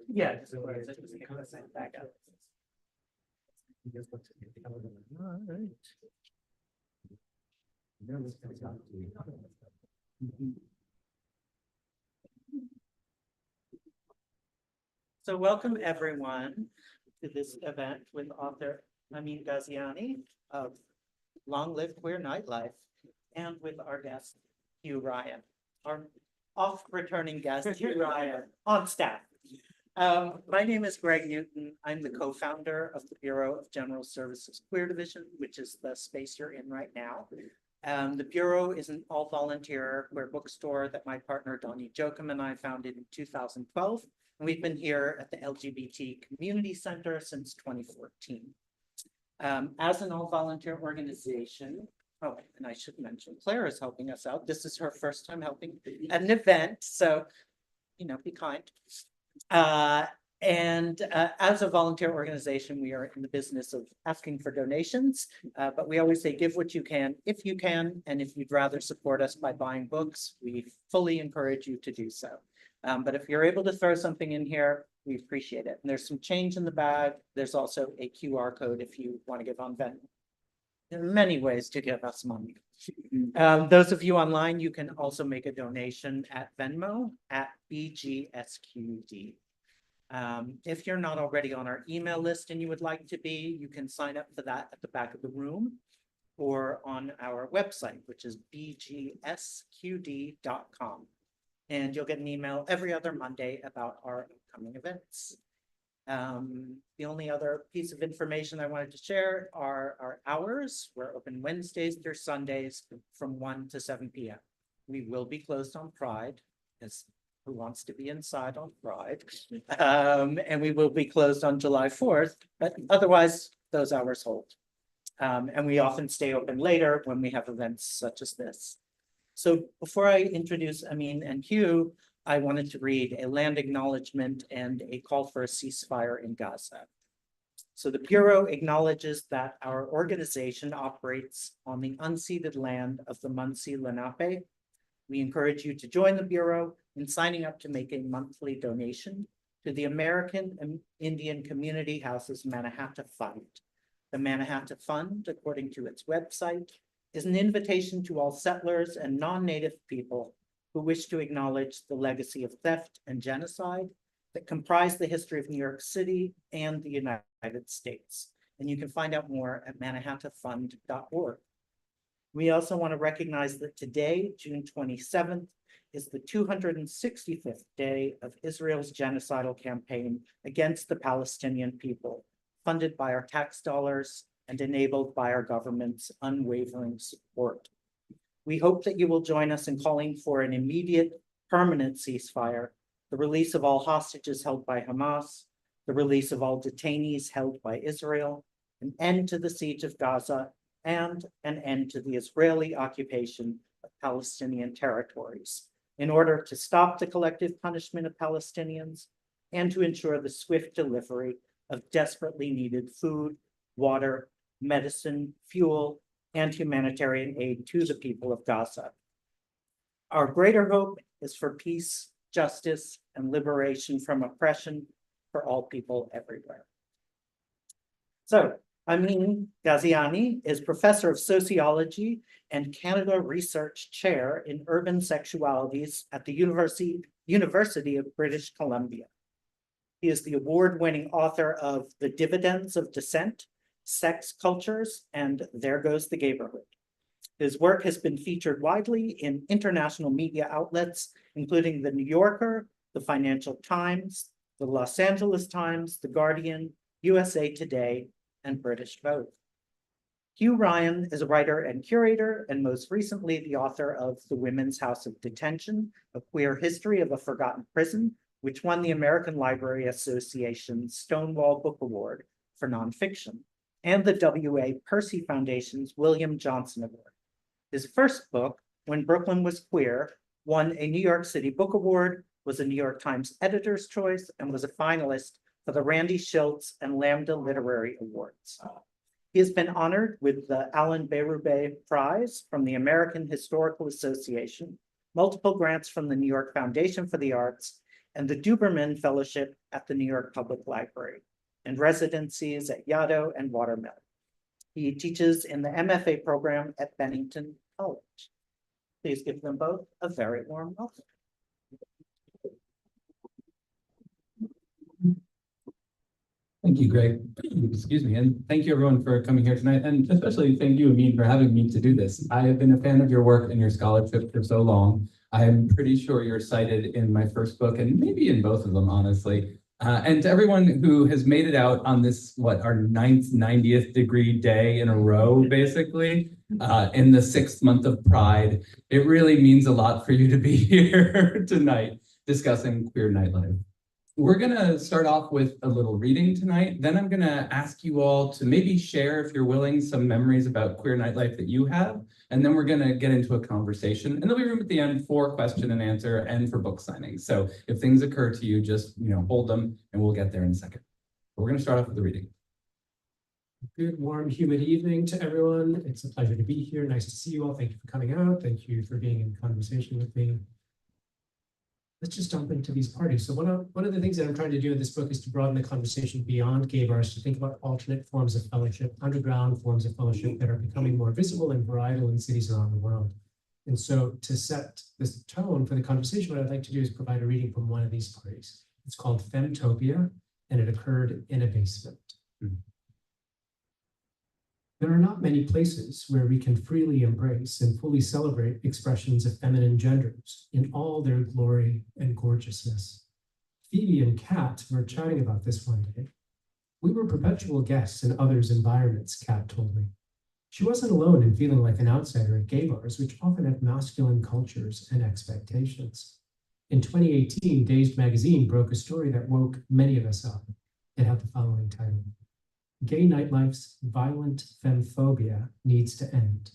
Yeah, just back up. All right. So welcome everyone to this event with author Amin Ghaziani of Long Live Queer Nightlife and with our guest Hugh Ryan, our oft-returning guest Hugh Ryan on staff. My name is Greg Newton. I'm the co-founder of the Bureau of General Services Queer Division, which is the space you're in right now. The Bureau is an all-volunteer queer bookstore that my partner Donnie Jochum and I founded in 2012. And we've been here at the LGBT Community Center since 2014. As an all-volunteer organization, oh, and I should mention, Claire is helping us out. This is her first time helping at an event, so, you know, be kind. As a volunteer organization, we are in the business of asking for donations, but we always say give what you can, if you can, and if you'd rather support us by buying books, we fully encourage you to do so. But if you're able to throw something in here, we appreciate it. And there's some change in the bag. There's also a QR code if you want to give on Venmo. There are many ways to give us money. Those of you online, you can also make a donation at Venmo at BGSQD. If you're not already on our email list and you would like to be, you can sign up for that at the back of the room or on our website, which is bgsqd.com. And you'll get an email every other Monday about our upcoming events. The only other piece of information I wanted to share are our hours. We're open Wednesdays through Sundays from 1 to 7 p.m. We will be closed on Pride, because who wants to be inside on Pride? And we will be closed on July 4th, but otherwise those hours hold. And we often stay open later when we have events such as this. So before I introduce Amin and Hugh, I wanted to read a land acknowledgement and a call for a ceasefire in Gaza. So the Bureau acknowledges that our organization operates on the unceded land of the Munsee Lenape. We encourage you to join the Bureau in signing up to make a monthly donation to the American and Indian Community Houses Mannahatta Fund. The Mannahatta Fund, according to its website, is an invitation to all settlers and non-native people who wish to acknowledge the legacy of theft and genocide that comprise the history of New York City and the United States. And you can find out more at mannahattafund.org. We also want to recognize that today, June 27th, is the 265th day of Israel's genocidal campaign against the Palestinian people, funded by our tax dollars and enabled by our government's unwavering support. We hope that you will join us in calling for an immediate, permanent ceasefire, the release of all hostages held by Hamas, the release of all detainees held by Israel, an end to the siege of Gaza, and an end to the Israeli occupation of Palestinian territories, in order to stop the collective punishment of Palestinians and to ensure the swift delivery of desperately needed food, water, medicine, fuel, and humanitarian aid to the people of Gaza. Our greater hope is for peace, justice, and liberation from oppression for all people everywhere. So, Amin Ghaziani is professor of sociology and Canada Research Chair in Urban Sexualities at the University of British Columbia. He is the award-winning author of The Dividends of Dissent, Sex Cultures, and There Goes the Gayborhood. His work has been featured widely in international media outlets, including The New Yorker, The Financial Times, The Los Angeles Times, The Guardian, USA Today, and British Vogue. Hugh Ryan is a writer and curator, and most recently the author of The Women's House of Detention, A Queer History of a Forgotten Prison, which won the American Library Association's Stonewall Book Award for nonfiction, and the W.A. Percy Foundation's William Johnson Award. His first book, When Brooklyn Was Queer, won a New York City Book Award, was a New York Times Editor's Choice, and was a finalist for the Randy Schultz and Lambda Literary Awards. He has been honored with the Alan Berube Prize from the American Historical Association, multiple grants from the New York Foundation for the Arts, and the Duberman Fellowship at the New York Public Library, and residencies at Yaddo and Watermill. He teaches in the MFA program at Bennington College. Please give them both a very warm welcome. Thank you, Greg. Excuse me. And thank you everyone for coming here tonight. And especially thank you, Amin, for having me to do this. I have been a fan of your work and your scholarship for so long. I am pretty sure you're cited in my first book and maybe in both of them, honestly. And to everyone who has made it out on this, our 90th degree day in a row, basically, in the 6th month of Pride, it really means a lot for you to be here tonight discussing queer nightlife. We're gonna start off with a little reading tonight. Then I'm gonna ask you all to maybe share, if you're willing, some memories about queer nightlife that you have. And then we're gonna get into a conversation. And there'll be room at the end for question and answer and for book signings. So if things occur to you, just hold them and we'll get there in a second. But we're gonna start off with the reading. Good, warm, humid evening to everyone. It's a pleasure to be here. Nice to see you all. Thank you for coming out. Thank you for being in conversation with me. Let's just jump into these parties. So one of the things that I'm trying to do in this book is to broaden the conversation beyond gay bars, to think about alternate forms of fellowship, underground forms of fellowship that are becoming more visible and varietal in cities around the world. And so to set this tone for the conversation, what I'd like to do is provide a reading from one of these parties. It's called Femtopia, and it occurred in a basement. There are not many places where we can freely embrace and fully celebrate expressions of feminine genders in all their glory and gorgeousness. Phoebe and Kat were chatting about this one day. We were perpetual guests in others' environments, Kat told me. She wasn't alone in feeling like an outsider at gay bars, which often have masculine cultures and expectations. In 2018, Dazed magazine broke a story that woke many of us up. It had the following title: Gay Nightlife's Violent Femphobia Needs to End.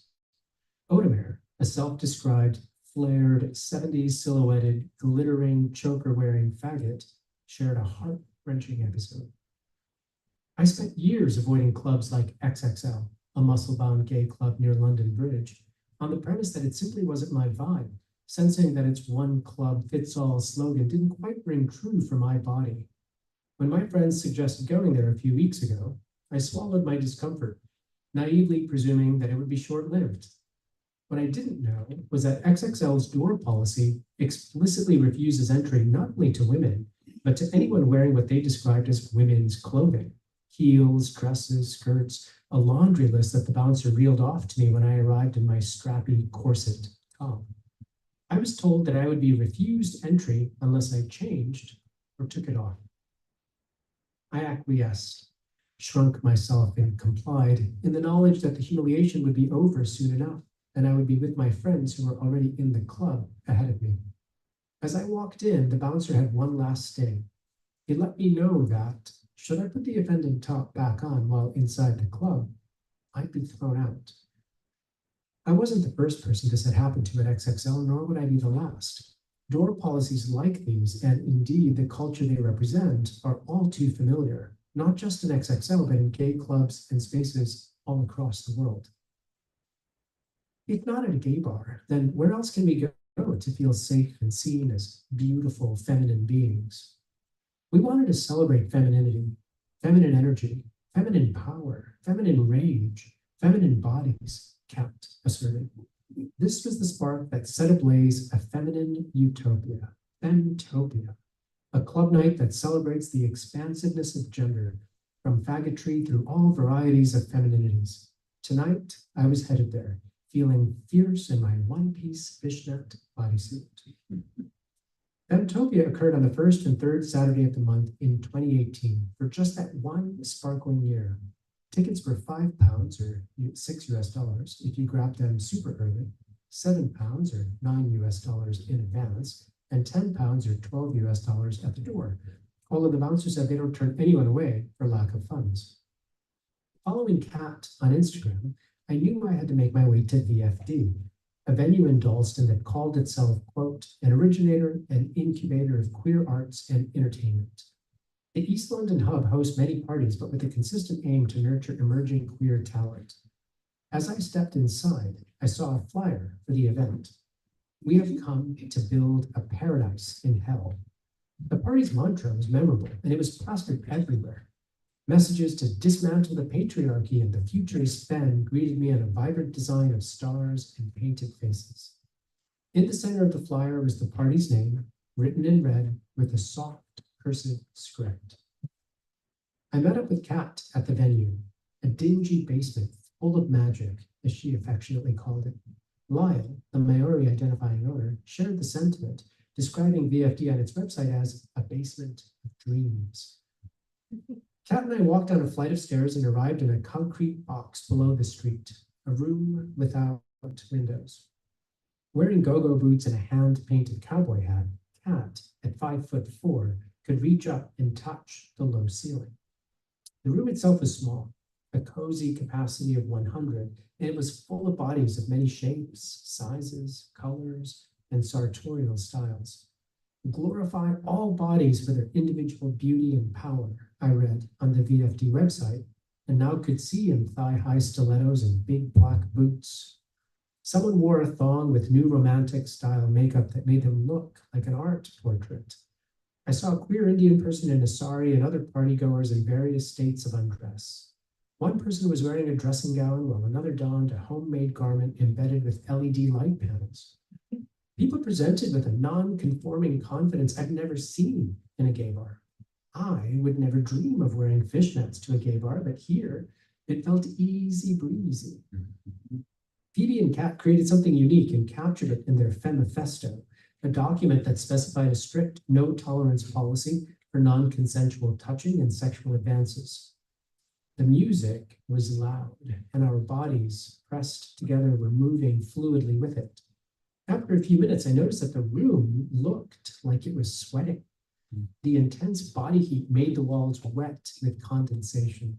Odomir, a self-described, flared, 70s silhouetted, glittering, choker-wearing faggot, shared a heart-wrenching episode. I spent years avoiding clubs like XXL, a muscle-bound gay club near London Bridge, on the premise that it simply wasn't my vibe, sensing that its one-club-fits-all slogan didn't quite ring true for my body. When my friends suggested going there a few weeks ago, I swallowed my discomfort, naively presuming that it would be short-lived. What I didn't know was that XXL's door policy explicitly refuses entry not only to women, but to anyone wearing what they described as women's clothing: heels, dresses, skirts, a laundry list that the bouncer reeled off to me when I arrived in my strappy corset top. I was told that I would be refused entry unless I changed or took it off. I acquiesced, shrunk myself and complied, in the knowledge that the humiliation would be over soon enough, and I would be with my friends who were already in the club ahead of me. As I walked in, the bouncer had one last sting. He let me know that, should I put the offending top back on while inside the club, I'd be thrown out. I wasn't the first person this had happened to at XXL, nor would I be the last. Door policies like these, and indeed the culture they represent, are all too familiar, not just in XXL, but in gay clubs and spaces all across the world. If not at a gay bar, then where else can we go to feel safe and seen as beautiful, feminine beings? We wanted to celebrate femininity, feminine energy, feminine power, feminine rage, feminine bodies, Kat asserted. This was the spark that set ablaze a feminine utopia, Femtopia, a club night that celebrates the expansiveness of gender, from faggotry through all varieties of femininities. Tonight, I was headed there, feeling fierce in my one-piece fishnet bodysuit. Femtopia occurred on the first and third Saturday of the month in 2018 for just that one sparkling year. Tickets were £5 or $6 if you grabbed them super early, £7 or $9 in advance, and £10 or $12 at the door. Although the bouncer said they don't turn anyone away for lack of funds. Following Kat on Instagram, I knew I had to make my way to VFD, a venue in Dalston that called itself, quote, an originator and incubator of queer arts and entertainment. The East London hub hosts many parties, but with a consistent aim to nurture emerging queer talent. As I stepped inside, I saw a flyer for the event. We have come to build a paradise in hell. The party's mantra was memorable, and it was plastered everywhere. Messages to dismantle the patriarchy and the future is femme greeted me in a vibrant design of stars and painted faces. In the center of the flyer was the party's name, written in red with a soft cursive script. I met up with Kat at the venue, a dingy basement full of magic, as she affectionately called it. Lyle, the Maori identifying owner, shared the sentiment, describing VFD on its website as a basement of dreams. Kat and I walked down a flight of stairs and arrived in a concrete box below the street, a room without windows. Wearing go-go boots and a hand-painted cowboy hat, Kat, at 5'4", could reach up and touch the low ceiling. The room itself was small, a cozy capacity of 100, and it was full of bodies of many shapes, sizes, colors, and sartorial styles. Glorify all bodies for their individual beauty and power, I read on the VFD website, and now could see in thigh-high stilettos and big black boots. Someone wore a thong with new romantic style makeup that made them look like an art portrait. I saw a queer Indian person in a sari and other partygoers in various states of undress. One person was wearing a dressing gown while another donned a homemade garment embedded with LED light panels. People presented with a non-conforming confidence I've never seen in a gay bar. I would never dream of wearing fishnets to a gay bar, but here it felt easy breezy. Phoebe and Kat created something unique and captured it in their Femifesto, a document that specified a strict no-tolerance policy for non-consensual touching and sexual advances. The music was loud, and our bodies, pressed together, were moving fluidly with it. After a few minutes, I noticed that the room looked like it was sweating. The intense body heat made the walls wet with condensation.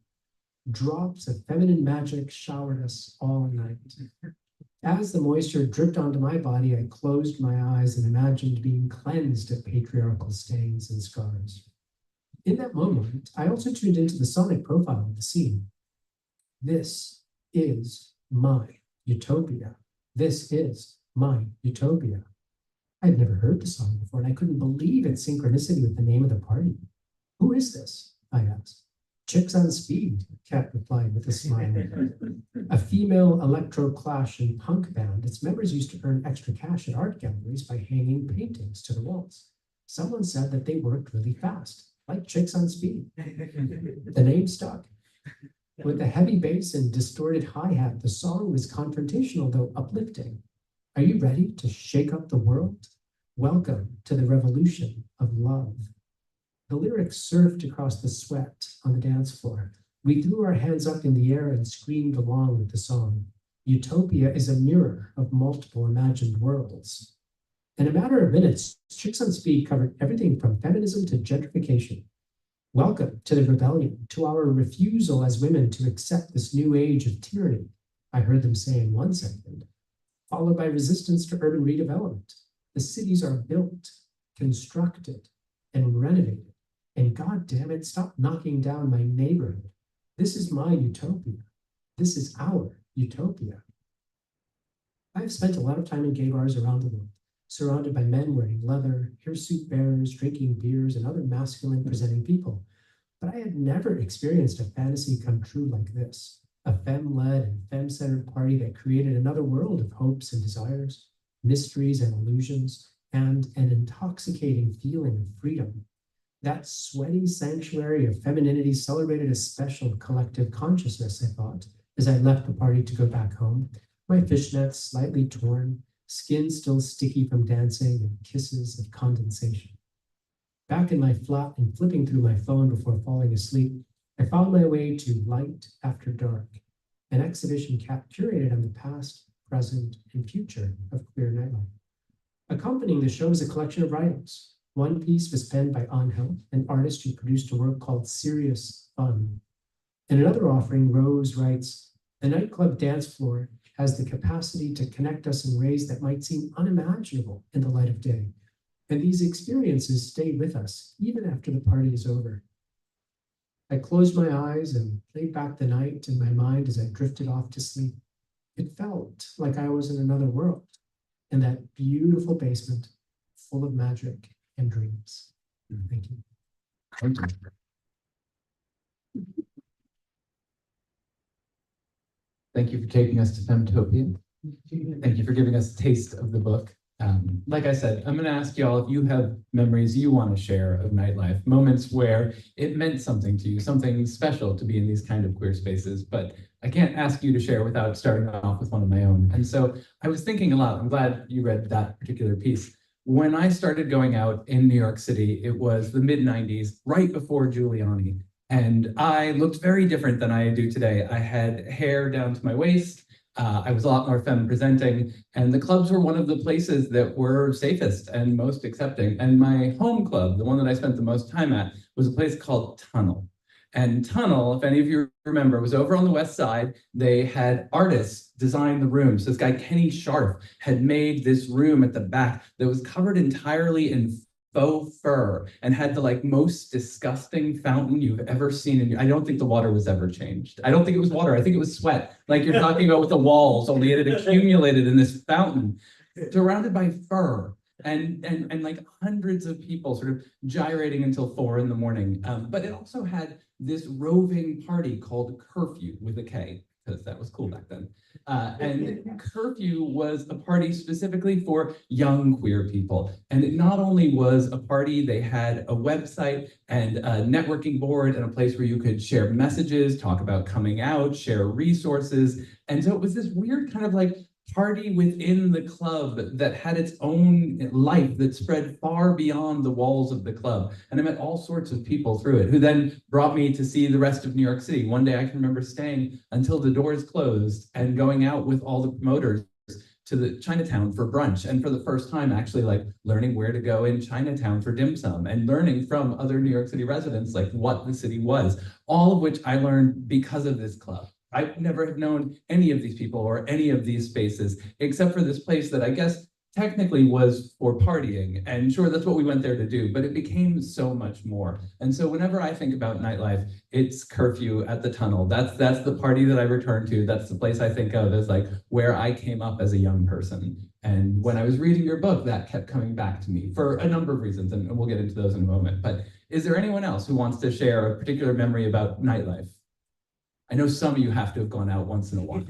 Drops of feminine magic showered us all night. As the moisture dripped onto my body, I closed my eyes and imagined being cleansed of patriarchal stains and scars. In that moment, I also tuned into the sonic profile of the scene. This is my utopia. This is my utopia. I had never heard the song before, and I couldn't believe its synchronicity with the name of the party. Who is this? I asked. Chicks on Speed, Kat replied with a smile. A female electro-clash and punk band, its members used to earn extra cash at art galleries by hanging paintings to the walls. Someone said that they worked really fast, like Chicks on Speed. The name stuck. With the heavy bass and distorted hi-hat, the song was confrontational, though uplifting. Are you ready to shake up the world? Welcome to the revolution of love. The lyrics surfed across the sweat on the dance floor. We threw our hands up in the air and screamed along with the song. Utopia is a mirror of multiple imagined worlds. In a matter of minutes, Chicks on Speed covered everything from feminism to gentrification. Welcome to the rebellion, to our refusal as women to accept this new age of tyranny, I heard them say in one segment, followed by resistance to urban redevelopment. The cities are built, constructed, and renovated. And God damn it, stop knocking down my neighborhood. This is my utopia. This is our utopia. I've spent a lot of time in gay bars around the world, surrounded by men wearing leather, hirsute bearers, drinking beers, and other masculine presenting people. But I had never experienced a fantasy come true like this, a femme-led and femme-centered party that created another world of hopes and desires, mysteries and illusions, and an intoxicating feeling of freedom. That sweaty sanctuary of femininity celebrated a special collective consciousness, I thought, as I left the party to go back home, my fishnets slightly torn, skin still sticky from dancing, and kisses of condensation. Back in my flat and flipping through my phone before falling asleep, I found my way to Light After Dark, an exhibition curated on the past, present, and future of queer nightlife. Accompanying the show is a collection of writings. One piece was penned by Angel, an artist who produced a work called Serious Fun. In another offering, Rose writes, the nightclub dance floor has the capacity to connect us in ways that might seem unimaginable in the light of day. And these experiences stay with us even after the party is over. I closed my eyes and played back the night in my mind as I drifted off to sleep. It felt like I was in another world, in that beautiful basement full of magic and dreams. Thank you. Thank you. Thank you for taking us to Femtopia. Thank you for giving us a taste of the book. Like I said, I'm going to ask y'all if you have memories you want to share of nightlife, moments where it meant something to you, something special to be in these kind of queer spaces, but I can't ask you to share without starting off with one of my own. And so I was thinking a lot. I'm glad you read that particular piece. When I started going out in New York City, it was the mid-90s, right before Giuliani. And I looked very different than I do today. I had hair down to my waist. I was a lot more femme presenting, and the clubs were one of the places that were safest and most accepting. And my home club, the one that I spent the most time at, was a place called Tunnel. And Tunnel, if any of you remember, was over on the west side. They had artists design the rooms. This guy, Kenny Scharf, had made this room at the back that was covered entirely in faux fur and had the most disgusting fountain you've ever seen. And I don't think the water was ever changed. I don't think it was water. I think it was sweat, like you're talking about with the walls, only it had accumulated in this fountain surrounded by fur. And like hundreds of people sort of gyrating until 4 in the morning. But it also had this roving party called Curfew with a K, because that was cool back then. And Curfew was a party specifically for young queer people. And it not only was a party, they had a website and a networking board and a place where you could share messages, talk about coming out, share resources. And so it was this weird kind of party within the club that had its own life that spread far beyond the walls of the club. And I met all sorts of people through it, who then brought me to see the rest of New York City. One day I can remember staying until the doors closed and going out with all the promoters to the Chinatown for brunch. And for the first time, actually learning where to go in Chinatown for dim sum and learning from other New York City residents, what the city was, all of which I learned because of this club. I never had known any of these people or any of these spaces, except for this place that I guess technically was for partying. And sure, that's what we went there to do, but it became so much more. And so whenever I think about nightlife, it's Curfew at the Tunnel. That's the party that I return to. That's the place I think of as where I came up as a young person. And when I was reading your book, that kept coming back to me for a number of reasons, and we'll get into those in a moment. But is there anyone else who wants to share a particular memory about nightlife? I know some of you have to have gone out once in a while.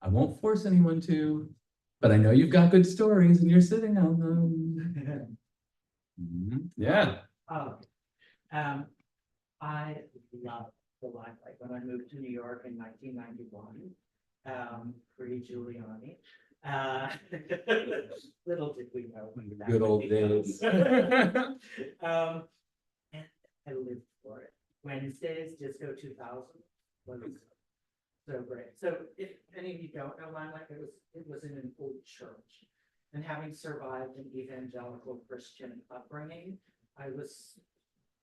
I won't force anyone to, but I know you've got good stories and you're sitting on them. Yeah. I love the limelight when I moved to New York in 1991, pre-Giuliani. Little did we know. Good old days. And I lived for it. Wednesdays, Disco 2000 was so great. So if any of you don't know Limelight, it was in an old church. And having survived an evangelical Christian upbringing, I was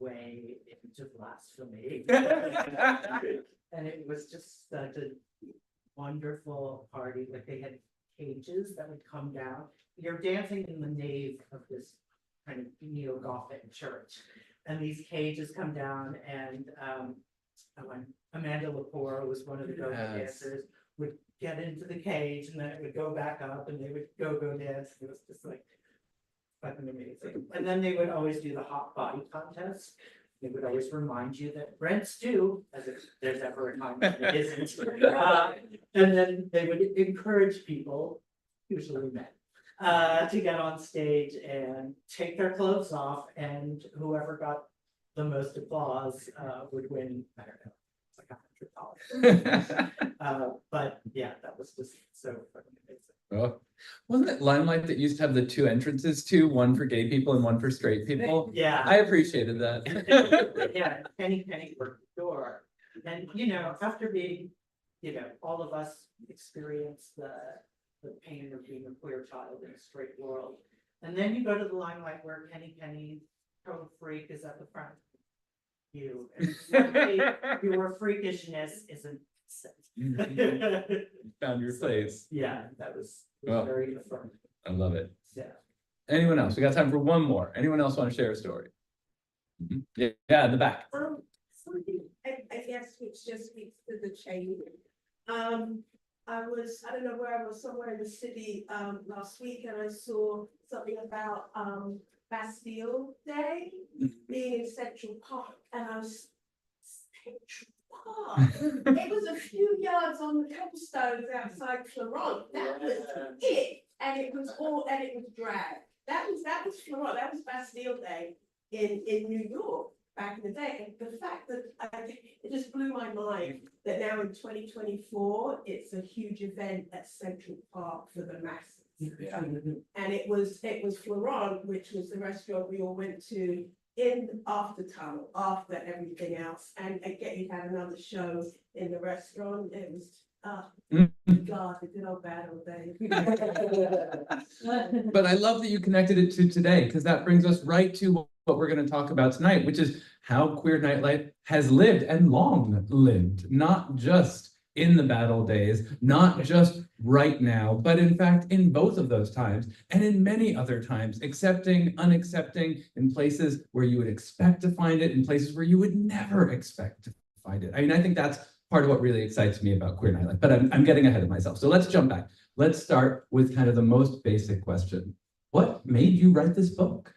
way into blasphemy. And it was just such a wonderful party. They had cages that would come down. You're dancing in the nave of this kind of neo-Gothic church. And these cages come down, and Amanda Lepore was one of the go-go dancers, would get into the cage, and then it would go back up, and they would go dance. It was just fucking amazing. And then they would always do the hot body contest. They would always remind you that rents due, as if there's ever a time when it isn't. And then they would encourage people, usually men, to get on stage and take their clothes off, and whoever got the most applause would win, I don't know, it's $100. But yeah, that was just so fucking amazing. Oh, wasn't it Limelight that used to have the 2 entrances too, one for gay people and one for straight people? Yeah. I appreciated that. Yeah, Penny worked the door. And after being, all of us experienced the pain of being a queer child in a straight world. And then you go to the Limelight where Penny total freak is at the front. Your freakishness isn't Found your place. Yeah, that was Well, very affirming. I love it. Yeah. Anyone else? We got time for one more. Anyone else want to share a story? Yeah, in the back. Something, I guess, which just speaks to the change. I don't know where I was, somewhere in the city, last week, and I saw something about, Bastille Day being in Central Park, and I was, Central Park? It was a few yards on the cobblestones outside Florent, that was it, and it was drag. That was Florent, that was Bastille Day in New York back in the day. And the fact that it just blew my mind that now in 2024, it's a huge event at Central Park for the masses. Yeah. And it was Florent, which was the restaurant we all went to in after tunnel, after everything else. And again, you had another show in the restaurant. It was God, the good old bad old days. But I love that you connected it to today, because that brings us right to what we're going to talk about tonight, which is how queer nightlife has lived and long lived, not just in the bad old days, not just right now, but in fact, in both of those times and in many other times, accepting, unaccepting, in places where you would expect to find it, in places where you would never expect to find it. I mean, I think that's part of what really excites me about queer nightlife, but I'm getting ahead of myself. So let's jump back. Let's start with kind of the most basic question. What made you write this book?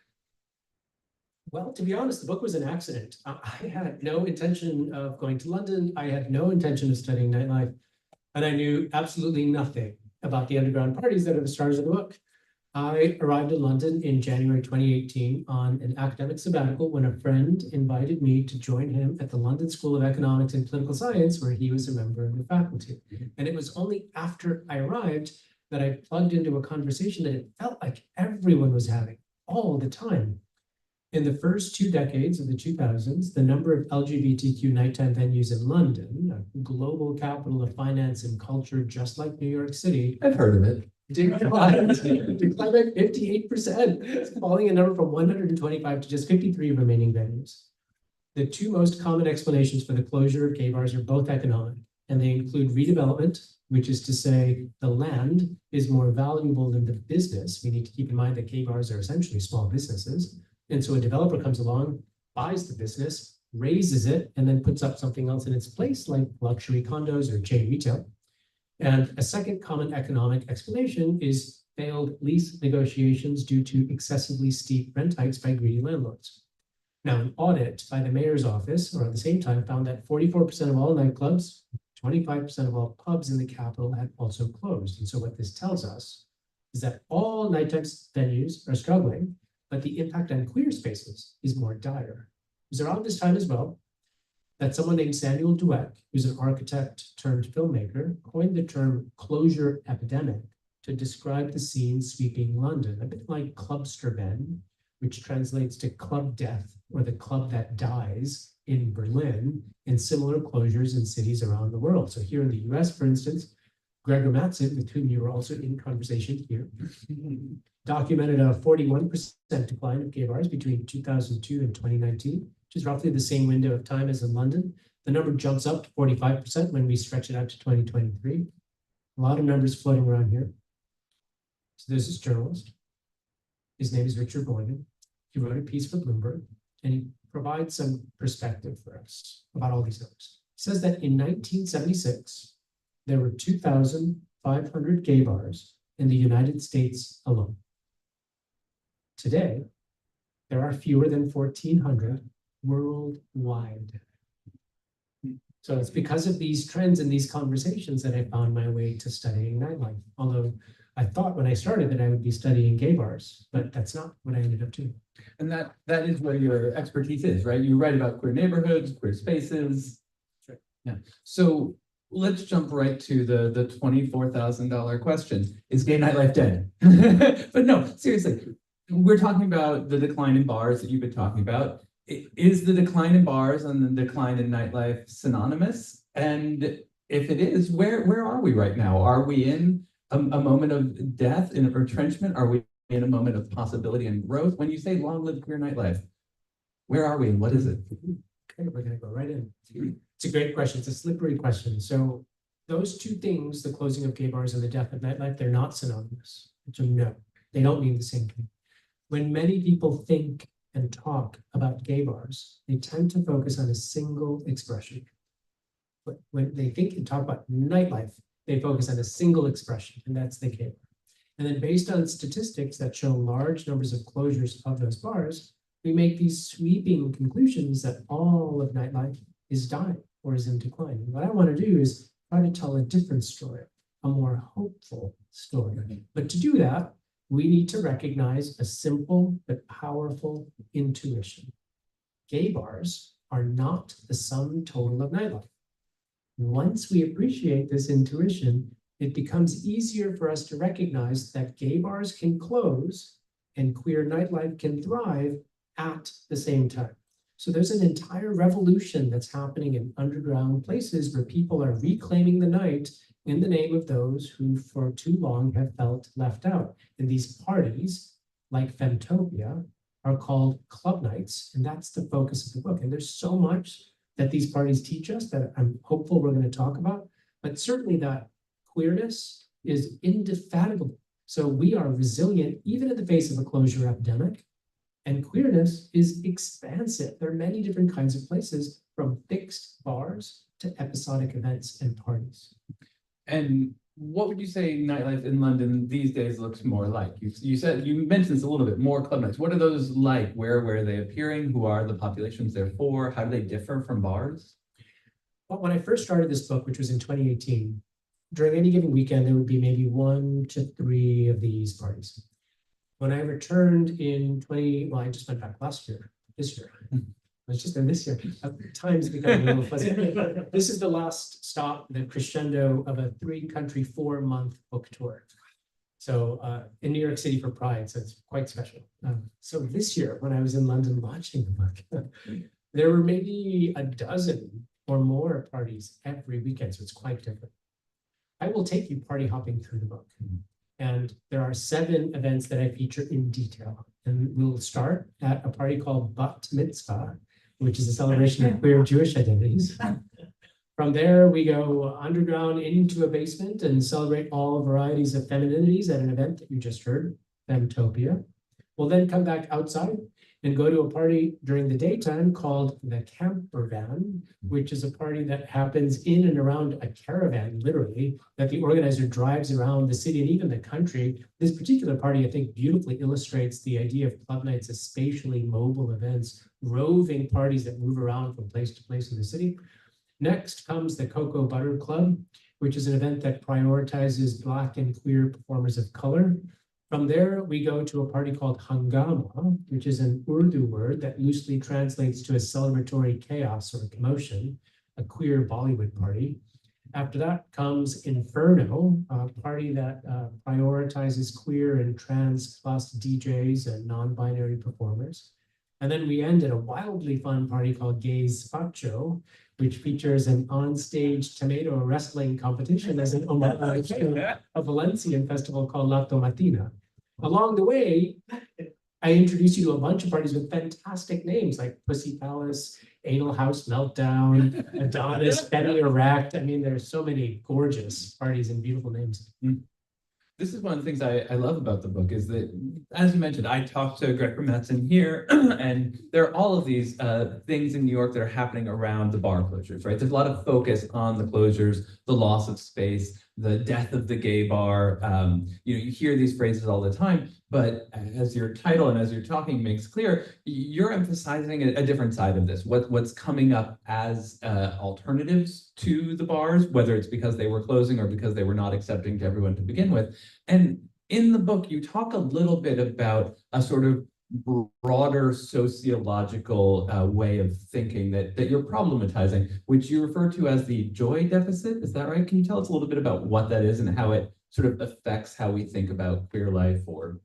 Well, to be honest, the book was an accident. I had no intention of going to London. I had no intention of studying nightlife, and I knew absolutely nothing about the underground parties that are the stars of the book. I arrived in London in January 2018 on an academic sabbatical when a friend invited me to join him at the London School of Economics and Political Science, where he was a member of the faculty. And it was only after I arrived that I plugged into a conversation that it felt like everyone was having all the time. In the first 2 decades of the 2000s, the number of LGBTQ nighttime venues in London, a global capital of finance and culture just like New York City, I've heard of it. declined by 58%, falling a number from 125 to just 53 remaining venues. The two most common explanations for the closure of gay bars are both economic, and they include redevelopment, which is to say the land is more valuable than the business. We need to keep in mind that gay bars are essentially small businesses. And so a developer comes along, buys the business, raises it, and then puts up something else in its place, like luxury condos or chain retail. And a second common economic explanation is failed lease negotiations due to excessively steep rent hikes by greedy landlords. Now, an audit by the mayor's office, or at the same time, found that 44% of all nightclubs, 25% of all pubs in the capital had also closed. And so what this tells us is that all nighttime venues are struggling, but the impact on queer spaces is more dire. It was around this time as well that someone named Samuel Dweck, who's an architect turned filmmaker, coined the term closure epidemic to describe the scene sweeping London, a bit like clubsterben, which translates to club death or the club that dies in Berlin, and similar closures in cities around the world. So here in the US, for instance, Gregor Mattson, with whom you were also in conversation here, documented a 41% decline of gay bars between 2002 and 2019, which is roughly the same window of time as in London. The number jumps up to 45% when we stretch it out to 2023. A lot of numbers floating around here. So there's this journalist. His name is Richard Boyden. He wrote a piece for Bloomberg, and he provides some perspective for us about all these numbers. He says that in 1976, there were 2,500 gay bars in the United States alone. Today, there are fewer than 1,400 worldwide. So it's because of these trends and these conversations that I found my way to studying nightlife. Although I thought when I started that I would be studying gay bars, but that's not what I ended up doing. And that is where your expertise is, right? You write about queer neighborhoods, queer spaces. Right. Yeah. So let's jump right to the $24,000 question. Is gay nightlife dead? But no, seriously, we're talking about the decline in bars that you've been talking about. Is the decline in bars and the decline in nightlife synonymous? And if it is, where are we right now? Are we in a moment of death, in a retrenchment? Are we in a moment of possibility and growth? When you say long live queer nightlife, where are we and what is it? Okay, we're gonna go right in. It's a great question. It's a slippery question. So those two things, the closing of gay bars and the death of nightlife, they're not synonymous. So no, they don't mean the same thing. When many people think and talk about gay bars, they tend to focus on a single expression. But when they think and talk about nightlife, they focus on a single expression, and that's the gay bar. And then based on statistics that show large numbers of closures of those bars, we make these sweeping conclusions that all of nightlife is dying or is in decline. And what I want to do is try to tell a different story, a more hopeful story. But to do that, we need to recognize a simple but powerful intuition. Gay bars are not the sum total of nightlife. Once we appreciate this intuition, it becomes easier for us to recognize that gay bars can close and queer nightlife can thrive at the same time. So there's an entire revolution that's happening in underground places where people are reclaiming the night in the name of those who for too long have felt left out. And these parties, like Femtopia, are called club nights, and that's the focus of the book. And there's so much that these parties teach us that I'm hopeful we're going to talk about, but certainly that queerness is indefatigable. So we are resilient even in the face of a closure epidemic, and queerness is expansive. There are many different kinds of places, from fixed bars to episodic events and parties. And what would you say nightlife in London these days looks more like? You mentioned this a little bit, more club nights. What are those like? Where are they appearing? Who are the populations they're for? How do they differ from bars? Well, when I first started this book, which was in 2018, during any given weekend, there would be maybe 1 to 3 of these parties. When I returned in I just went back this year. I was just there this year. Time's becoming a little fuzzy. This is the last stop, the crescendo of a 3-country, 4-month book tour. So in New York City for Pride, so it's quite special. So this year, when I was in London launching the book, there were maybe a dozen or more parties every weekend, so it's quite different. I will take you party hopping through the book. And there are 7 events that I feature in detail. And we'll start at a party called Bat Mitzvah, which is a celebration of queer Jewish identities. From there, we go underground into a basement and celebrate all varieties of femininities at an event that you just heard, Femtopia. We'll then come back outside and go to a party during the daytime called the Camper Van, which is a party that happens in and around a caravan, literally, that the organizer drives around the city and even the country. This particular party, I think, beautifully illustrates the idea of club nights as spatially mobile events, roving parties that move around from place to place in the city. Next comes the Cocoa Butter Club, which is an event that prioritizes Black and queer performers of color. From there, we go to a party called Hangama, which is an Urdu word that loosely translates to a celebratory chaos or commotion, a queer Bollywood party. After that comes Inferno, a party that prioritizes queer and trans plus DJs and non-binary performers. And then we end at a wildly fun party called Gays Facho, which features an onstage tomato wrestling competition as an homage to a Valencian festival called La Tomatina. Along the way, I introduce you to a bunch of parties with fantastic names like Pussy Palace, Anal House Meltdown, Adonis, Betty Erect. I mean, there's so many gorgeous parties and beautiful names. This is one of the things I love about the book is that, as you mentioned, I talked to Greg Matson here, and there are all of these things in New York that are happening around the bar closures, right? There's a lot of focus on the closures, the loss of space, the death of the gay bar. You hear these phrases all the time, but as your title and as you're talking makes clear, you're emphasizing a different side of this. What's coming up as alternatives to the bars, whether it's because they were closing or because they were not accepting to everyone to begin with. And in the book, you talk a little bit about a sort of broader sociological way of thinking that you're problematizing, which you refer to as the joy deficit. Is that right? Can you tell us a little bit about what that is and how it sort of affects how we think about queer life or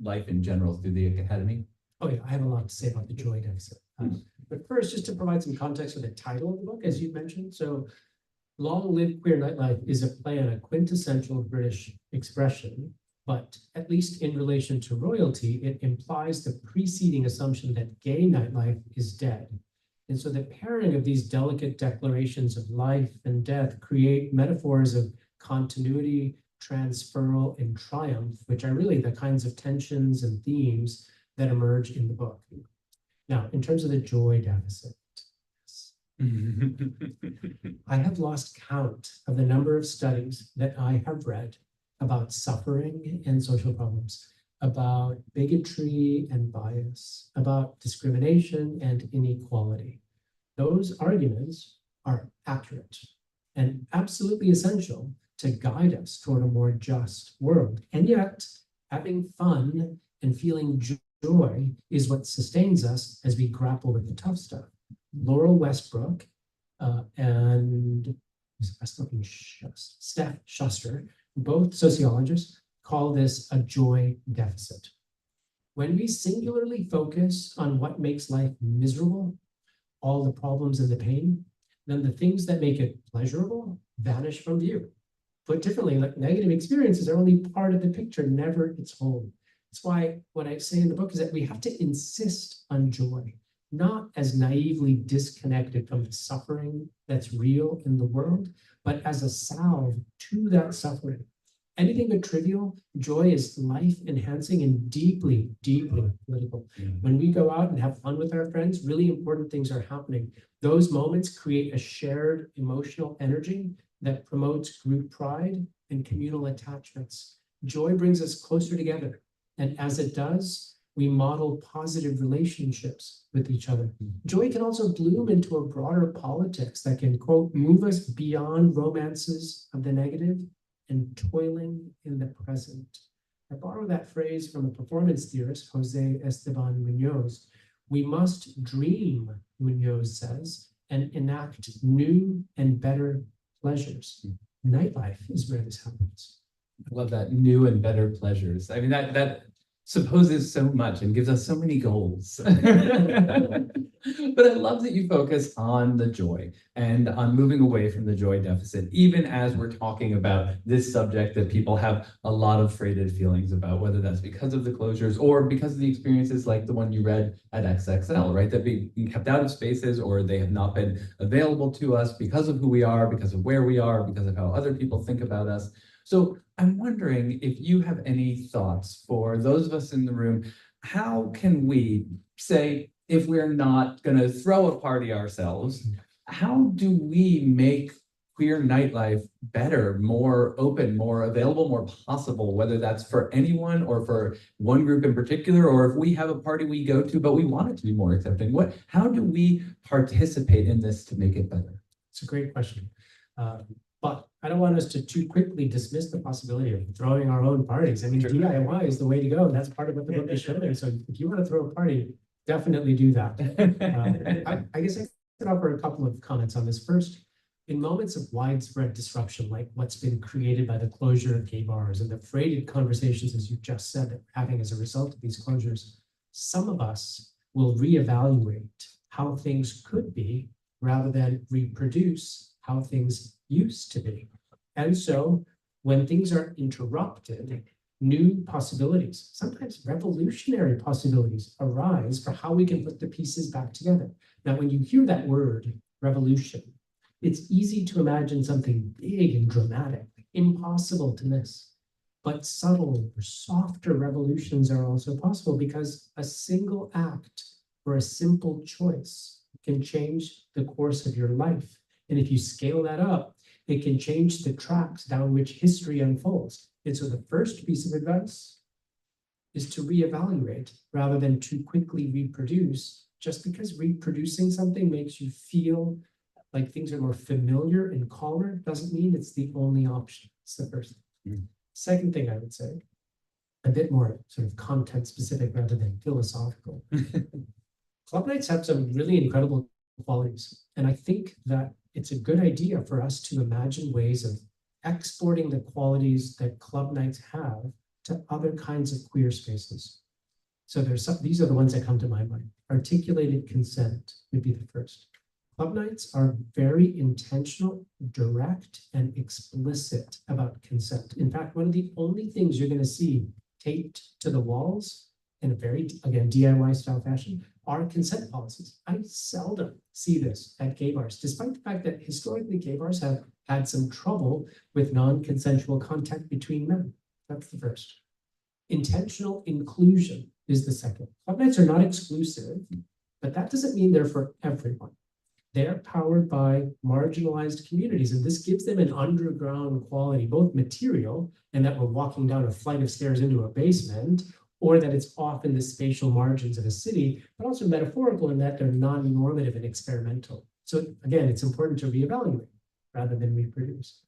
life in general through the academy? Oh yeah, I have a lot to say about the joy deficit. But first, just to provide some context for the title of the book, as you mentioned. So Long Live Queer Nightlife is a play on a quintessential British expression, but at least in relation to royalty, it implies the preceding assumption that gay nightlife is dead. And so the pairing of these delicate declarations of life and death create metaphors of continuity, transferal, and triumph, which are really the kinds of tensions and themes that emerge in the book. Now, in terms of the joy deficit, I have lost count of the number of studies that I have read about suffering and social problems, about bigotry and bias, about discrimination and inequality. Those arguments are accurate and absolutely essential to guide us toward a more just world. And yet, having fun and feeling joy is what sustains us as we grapple with the tough stuff. Laurel Westbrook and Steph Schuster, both sociologists, call this a joy deficit. When we singularly focus on what makes life miserable, all the problems and the pain, then the things that make it pleasurable vanish from view. Put differently, like negative experiences are only part of the picture, never its whole. That's why what I say in the book is that we have to insist on joy, not as naively disconnected from the suffering that's real in the world, but as a salve to that suffering. Anything but trivial, joy is life-enhancing and deeply, deeply political. When we go out and have fun with our friends, really important things are happening. Those moments create a shared emotional energy that promotes group pride and communal attachments. Joy brings us closer together. And as it does, we model positive relationships with each other. Joy can also bloom into a broader politics that can, quote, move us beyond romances of the negative and toiling in the present. I borrow that phrase from a performance theorist, Jose Esteban Munoz. We must dream, Munoz says, and enact new and better pleasures. Nightlife is where this happens. I love that, new and better pleasures. I mean, that supposes so much and gives us so many goals. But I love that you focus on the joy and on moving away from the joy deficit, even as we're talking about this subject that people have a lot of freighted feelings about, whether that's because of the closures or because of the experiences like the one you read at XXL, right? That being kept out of spaces, or they have not been available to us because of who we are, because of where we are, because of how other people think about us. So I'm wondering if you have any thoughts for those of us in the room. How can we say, if we're not going to throw a party ourselves, how do we make queer nightlife better, more open, more available, more possible, whether that's for anyone or for one group in particular, or if we have a party we go to, but we want it to be more accepting? How do we participate in this to make it better? It's a great question. But I don't want us to too quickly dismiss the possibility of throwing our own parties. I mean, Sure. DIY is the way to go. And that's part of what the book is showing. So if you want to throw a party, definitely do that. I guess I could offer a couple of comments on this. First, in moments of widespread disruption, like what's been created by the closure of gay bars and the freighted conversations, as you just said, that we're having as a result of these closures, some of us will reevaluate how things could be rather than reproduce how things used to be. And so when things are interrupted, new possibilities, sometimes revolutionary possibilities, arise for how we can put the pieces back together. Now, when you hear that word, revolution, it's easy to imagine something big and dramatic, impossible to miss. But subtle or softer revolutions are also possible, because a single act or a simple choice can change the course of your life. And if you scale that up, it can change the tracks down which history unfolds. And so the first piece of advice is to reevaluate rather than too quickly reproduce. Just because reproducing something makes you feel like things are more familiar and calmer doesn't mean it's the only option. It's the first thing. Second thing I would say, a bit more sort of content specific rather than philosophical. Club nights have some really incredible qualities. And I think that it's a good idea for us to imagine ways of exporting the qualities that club nights have to other kinds of queer spaces. So these are the ones that come to my mind. Articulated consent would be the first. Club nights are very intentional, direct, and explicit about consent. In fact, one of the only things you're going to see taped to the walls in a very, again, DIY style fashion are consent policies. I seldom see this at gay bars, despite the fact that historically gay bars have had some trouble with non-consensual contact between men. That's the first. Intentional inclusion is the second. Club nights are not exclusive, but that doesn't mean they're for everyone. They're powered by marginalized communities, and this gives them an underground quality, both material, and that we're walking down a flight of stairs into a basement, or that it's off in the spatial margins of a city, but also metaphorical in that they're non-normative and experimental. So again, it's important to reevaluate rather than reproduce.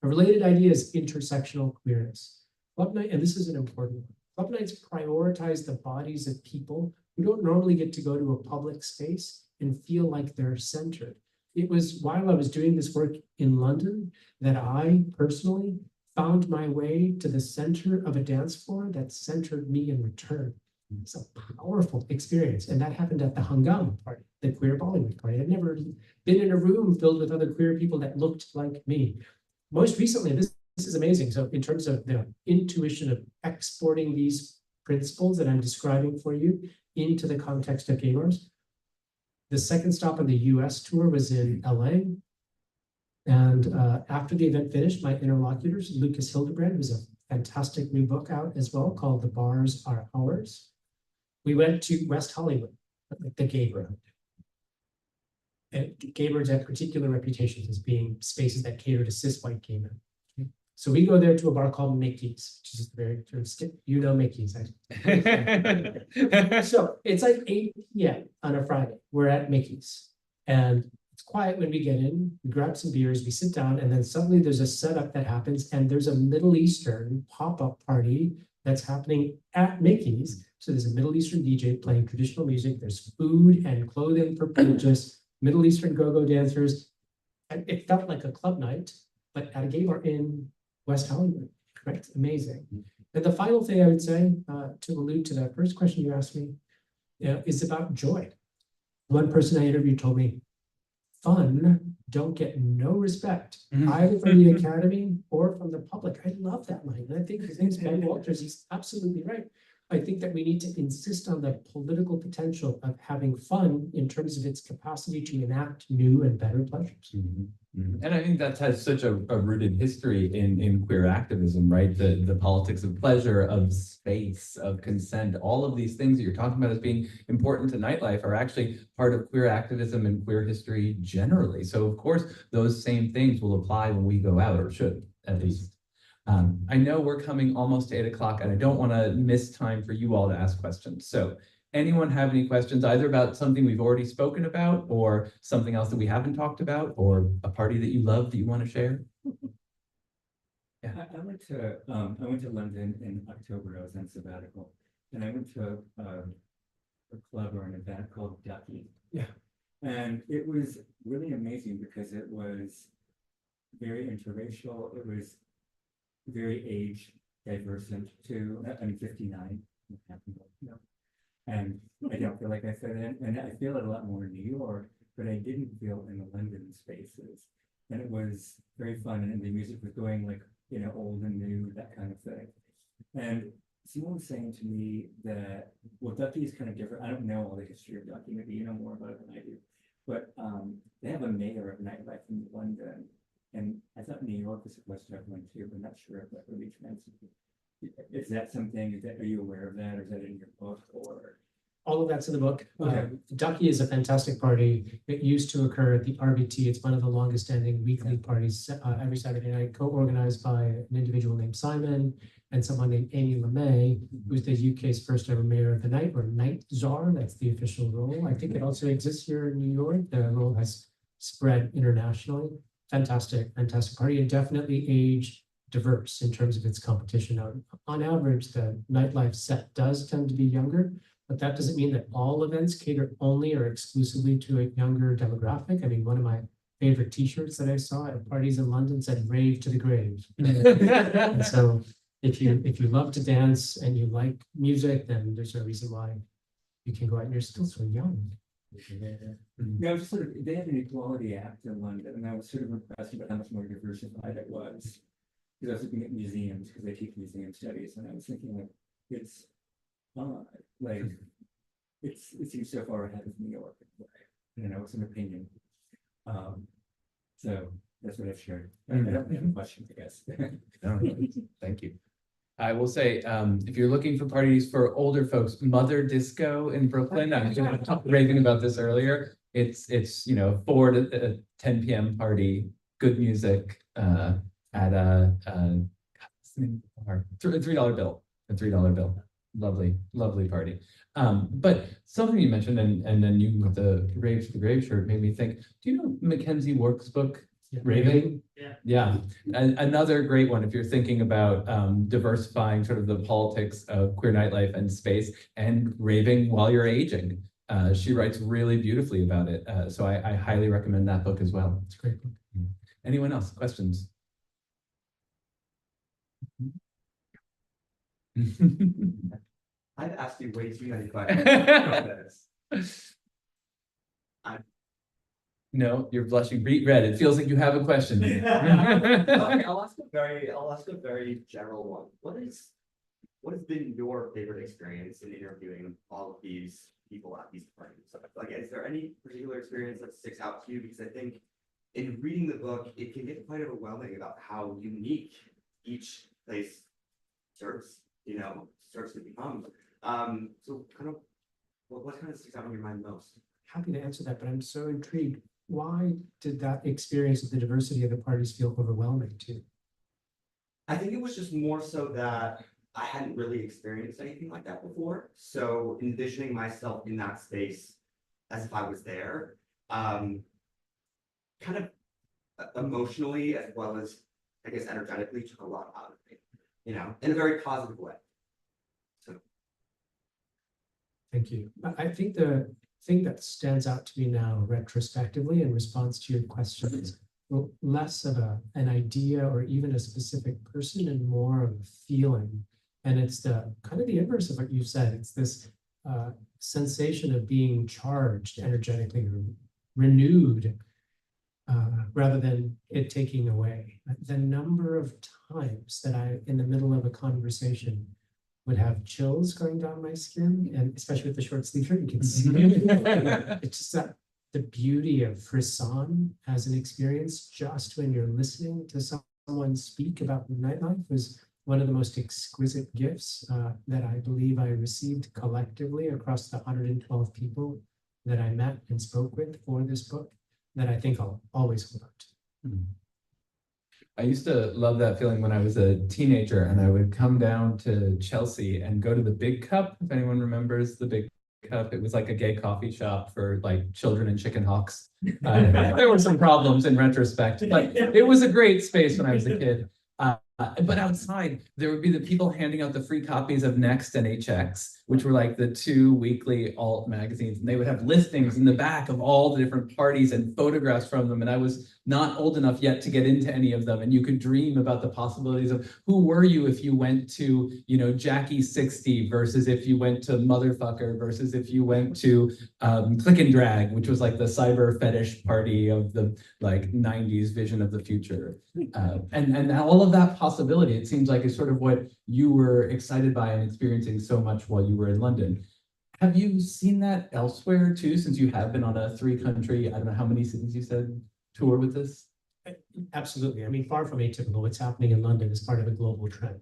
A related idea is intersectional queerness. Club night, and this is an important one. Club nights prioritize the bodies of people who don't normally get to go to a public space and feel like they're centered. It was while I was doing this work in London that I personally found my way to the center of a dance floor that centered me in return. It's a powerful experience. And that happened at the Hungama party, the queer Bollywood party. I'd never been in a room filled with other queer people that looked like me. Most recently, this is amazing. So in terms of the intuition of exporting these principles that I'm describing for you into the context of gay bars, the second stop on the US tour was in LA. And after the event finished, my interlocutors, Lucas Hildebrand, who's a fantastic new book out as well called The Bars Are Ours. We went to West Hollywood, the gay road. And gay roads have particular reputations as being spaces that cater to cis white gay men. Okay? So we go there to a bar called Mickey's, which is very sort of Mickey's. So it's like 8 p.m. on a Friday. We're at Mickey's. And it's quiet when we get in, we grab some beers, we sit down, and then suddenly there's a setup that happens, and there's a Middle Eastern pop-up party that's happening at Mickey's. So there's a Middle Eastern DJ playing traditional music, there's food and clothing for purchase, Middle Eastern go-go dancers. And it felt like a club night, but at a gay bar in West Hollywood, right? Amazing. And the final thing I would say, to allude to that first question you asked me, is about joy. One person I interviewed told me, fun don't get no respect, either from the academy or from the public. I love that line. And I think his name's Ben Walters. He's absolutely right. I think that we need to insist on the political potential of having fun in terms of its capacity to enact new and better pleasures. And I think that has such a rooted history in queer activism, right? The politics of pleasure, of space, of consent, all of these things that you're talking about as being important to nightlife are actually part of queer activism and queer history generally. So of course, those same things will apply when we go out, or should at least. I know we're coming almost to 8 o'clock and I don't want to miss time for you all to ask questions. So anyone have any questions either about something we've already spoken about or something else that we haven't talked about or a party that you love that you want to share? Yeah, I went to London in October. I was on sabbatical, and I went to a club or an event called Ducky. Yeah. And it was really amazing because it was very interracial. It was very age divergent too. I'm 59. And I don't feel like I fit in, and I feel it a lot more in New York, but I didn't feel in the London spaces. And it was very fun, and the music was going like, old and new, that kind of thing. And someone was saying to me that, well, Ducky is kind of different. I don't know all the history of Ducky, maybe you know more about it than I do. But they have a mayor of nightlife in London. And I thought New York was supposed to have one too, but I'm not sure if that really translated. Is that something, are you aware of that, or is that in your book, or? All of that's in the book. Okay. Ducky is a fantastic party. It used to occur at the RBT. It's one of the longest standing weekly parties every Saturday night, co-organized by an individual named Simon and someone named Amy LeMay, who's the UK's first ever mayor of the night, or night czar. That's the official role. I think it also exists here in New York. The role has spread internationally. Fantastic party, and definitely age diverse in terms of its competition. Now, on average, the nightlife set does tend to be younger, but that doesn't mean that all events cater only or exclusively to a younger demographic. I mean, one of my favorite t-shirts that I saw at parties in London said "Rave to the Grave." And so if you love to dance and you like music, then there's no reason why you can go out, and you're still so young. Yeah, just sort of, they had an Equality Act in London, and I was sort of impressed about how much more diversified it was. Because I was looking at museums, because I teach museum studies, and I was thinking, like, it's like it seems so far ahead of New York. It's an opinion. So that's what I've shared. I don't have a question, I guess. No, thank you. I will say, if you're looking for parties for older folks, Mother Disco in Brooklyn, I was raving about this earlier. It's 4 to 10 p.m. party, good music, at what's the name of the bar? $3 bill, a $3 bill. Lovely party. But something you mentioned, and then you with the Rave to the Grave shirt made me think, do you know Mackenzie Work's book, Raving? Yeah, another great one if you're thinking about diversifying sort of the politics of queer nightlife and space and raving while you're aging. She writes really beautifully about it. So I highly recommend that book as well. It's a great book. Anyone else? Questions? I've asked you way too many questions. No, you're blushing beet red. It feels like you have a question. Okay, I'll ask a very general one. What has been your favorite experience in interviewing all of these people at these parties? Like, is there any particular experience that sticks out to you? Because I think in reading the book, it can get quite overwhelming about how unique each place serves to become. So kind of what kind of sticks out in your mind most? Happy to answer that, but I'm so intrigued. Why did that experience of the diversity of the parties feel overwhelming to you? I think it was just more so that I hadn't really experienced anything like that before. So envisioning myself in that space as if I was there, kind of emotionally as well as I guess energetically took a lot out of me, in a very positive way. So Thank you. I think the thing that stands out to me now retrospectively in response to your question is less of an idea or even a specific person and more of a feeling. And it's the kind of the inverse of what you said. It's this sensation of being charged energetically or renewed rather than it taking away. The number of times that I, in the middle of a conversation, would have chills going down my skin, and especially with the short sleeve shirt, you can see it. It's just that the beauty of frisson as an experience just when you're listening to someone speak about nightlife was one of the most exquisite gifts that I believe I received collectively across the 112 people that I met and spoke with for this book that I think I'll always hold on to. I used to love that feeling when I was a teenager and I would come down to Chelsea and go to the Big Cup, if anyone remembers the Big Cup. It was like a gay coffee shop for like children and chicken hawks. There were some problems in retrospect, but it was a great space when I was a kid. But outside, there would be the people handing out the free copies of Next and HX, which were like the 2 weekly alt magazines. And they would have listings in the back of all the different parties and photographs from them. And I was not old enough yet to get into any of them. And you could dream about the possibilities of who were you if you went to, Jackie 60 versus if you went to Motherfucker versus if you went to Click and Drag, which was like the cyber fetish party of the like 90s vision of the future. And all of that possibility, it seems like, is sort of what you were excited by and experiencing so much while you were in London. Have you seen that elsewhere too, since you have been on a 3-country, I don't know how many cities you said, tour with this? Absolutely. I mean, far from atypical. What's happening in London is part of a global trend.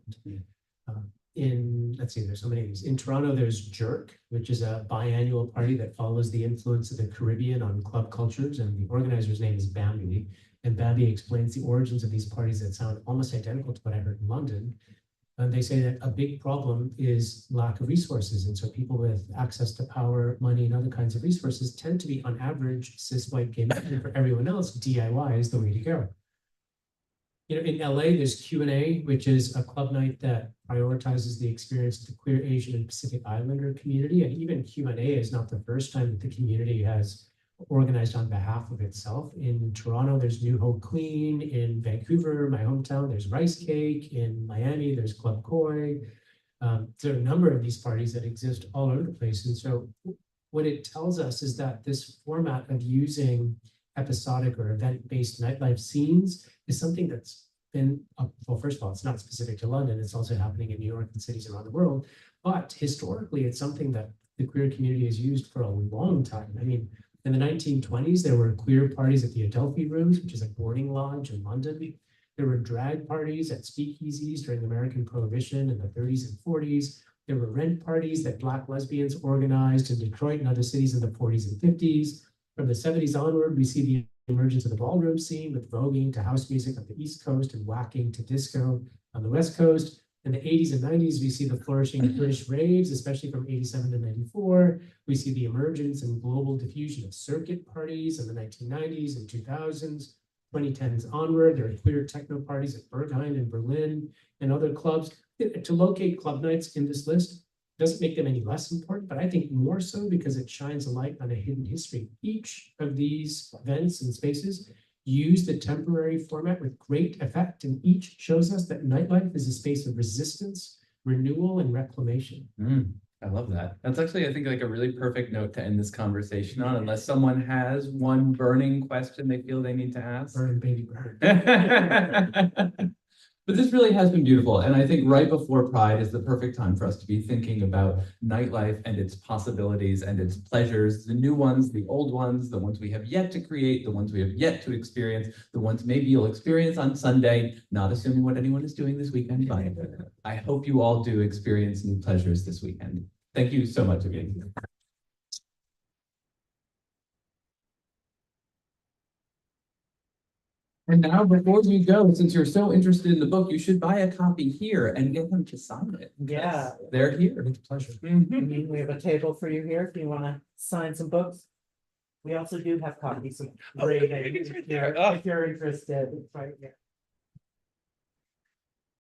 Let's see, there's so many of these. In Toronto, there's Jerk, which is a biannual party that follows the influence of the Caribbean on club cultures, and the organizer's name is Bambi. And Bambi explains the origins of these parties that sound almost identical to what I heard in London. And they say that a big problem is lack of resources. And so people with access to power, money, and other kinds of resources tend to be, on average, cis white gay men. And for everyone else, DIY is the way to go. In LA, there's Q&A, which is a club night that prioritizes the experience of the queer, Asian, and Pacific Islander community. And even Q&A is not the first time that the community has organized on behalf of itself. In Toronto, there's New Hope Queen. In Vancouver, my hometown, there's Rice Cake. In Miami, there's Club Koi. There are a number of these parties that exist all over the place. And so what it tells us is that this format of using episodic or event-based nightlife scenes is something that's been, well, first of all, it's not specific to London. It's also happening in New York and cities around the world. But historically, it's something that the queer community has used for a long time. I mean, in the 1920s, there were queer parties at the Adelphi Rooms, which is a boarding lodge in London. There were drag parties at speakeasies during American Prohibition in the 30s and 40s. There were rent parties that Black lesbians organized in Detroit and other cities in the 40s and 50s. From the 70s onward, we see the emergence of the ballroom scene with voguing to house music on the East Coast and whacking to disco on the West Coast. In the 80s and 90s, we see the flourishing of British raves, especially from 87 to 94. We see the emergence and global diffusion of circuit parties in the 1990s and 2000s. 2010s onward, there are queer techno parties at Berghain in Berlin and other clubs. To locate club nights in this list doesn't make them any less important, but I think more so because it shines a light on a hidden history. Each of these events and spaces use the temporary format with great effect, and each shows us that nightlife is a space of resistance, renewal, and reclamation. I love that. That's actually, I think, like a really perfect note to end this conversation on, unless someone has one burning question they feel they need to ask. Burn, baby, burn. But this really has been beautiful. And I think right before Pride is the perfect time for us to be thinking about nightlife and its possibilities and its pleasures, the new ones, the old ones, the ones we have yet to create, the ones we have yet to experience, the ones maybe you'll experience on Sunday, not assuming what anyone is doing this weekend, but I hope you all do experience new pleasures this weekend. Thank you so much again. And now, before we go, since you're so interested in the book, you should buy a copy here and get them to sign it. Yeah. They're here. It's a pleasure. We have a table for you here if you want to sign some books. We also do have copies of Oh, great, it's right if there. you're interested, it's right here.